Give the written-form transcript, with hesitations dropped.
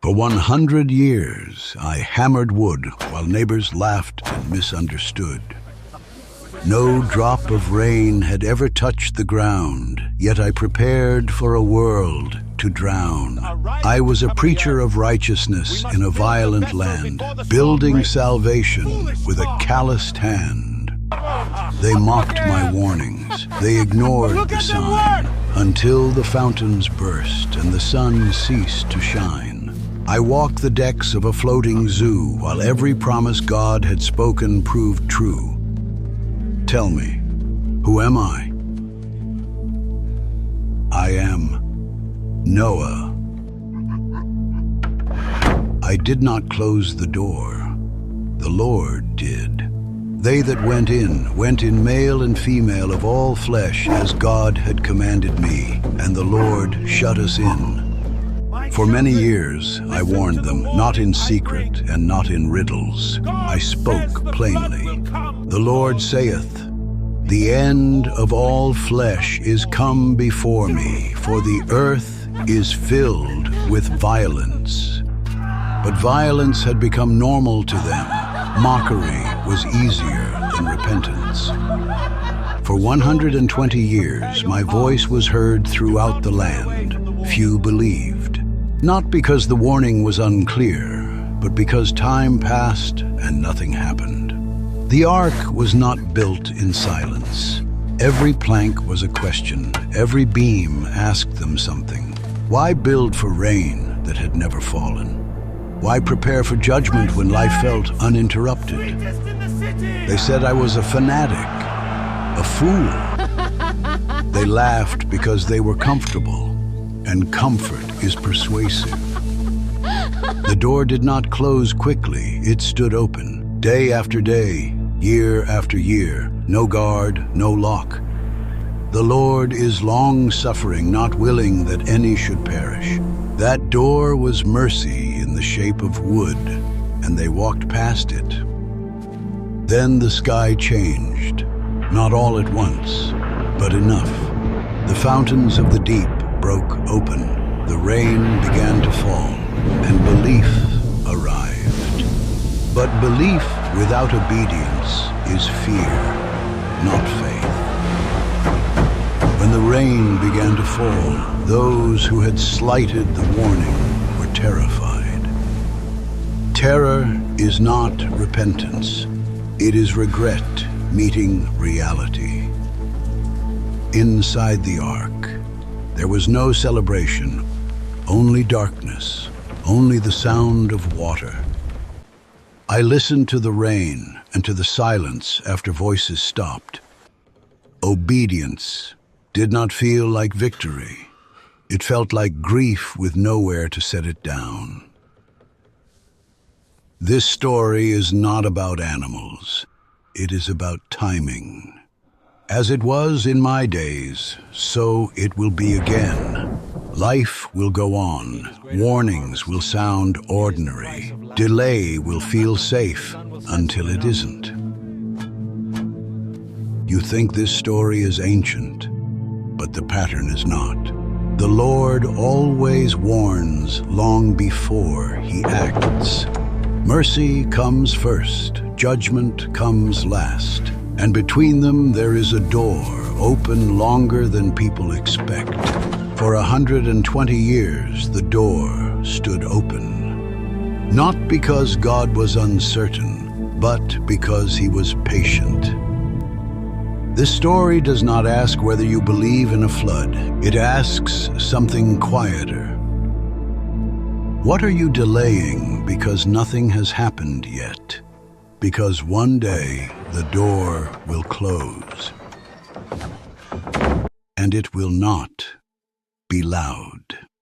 For 100 years, I hammered wood while neighbors laughed and misunderstood. No drop of rain had ever touched the ground, yet I prepared for a world to drown. I was a preacher of righteousness in a violent land, building salvation with a calloused hand. They mocked my warnings, they ignored the sign, until the fountains burst and the sun ceased to shine. I walked the decks of a floating zoo while every promise God had spoken proved true. Tell me, who am I? I am Noah. I did not close the door. The Lord did. They that went in male and female of all flesh as God had commanded me, and the Lord shut us in. For many years I warned them, not in secret and not in riddles. I spoke plainly. The Lord saith, the end of all flesh is come before me, for the earth is filled with violence. But violence had become normal to them. Mockery was easier than repentance. For 120 years, my voice was heard throughout the land. Few believed. Not because the warning was unclear, but because time passed and nothing happened. The ark was not built in silence. Every plank was a question. Every beam asked them something. Why build for rain that had never fallen? Why prepare for judgment when life felt uninterrupted? They said I was a fanatic, a fool. They laughed because they were comfortable, and comfort is persuasive. The door did not close quickly, it stood open, day after day, year after year, no guard, no lock. The Lord is long-suffering, not willing that any should perish. That door was mercy in the shape of wood, and they walked past it. Then the sky changed, not all at once, but enough. The fountains of the deep broke open, the rain began to fall, and belief arrived. But belief without obedience is fear, not faith. When the rain began to fall, those who had slighted the warning were terrified. Terror is not repentance. It is regret meeting reality. Inside the ark, there was no celebration, only darkness, only the sound of water. I listened to the rain and to the silence after voices stopped. Obedience did not feel like victory. It felt like grief with nowhere to set it down. This story is not about animals. It is about timing. As it was in my days, so it will be again. Life will go on. Warnings will sound ordinary. Delay will feel safe until it isn't. You think this story is ancient, but the pattern is not. The Lord always warns long before he acts. Mercy comes first, judgment comes last. And between them there is a door open longer than people expect. For 120 years the door stood open. Not because God was uncertain, but because he was patient. This story does not ask whether you believe in a flood. It asks something quieter. What are you delaying because nothing has happened yet? Because one day the door will close, and it will not be loud.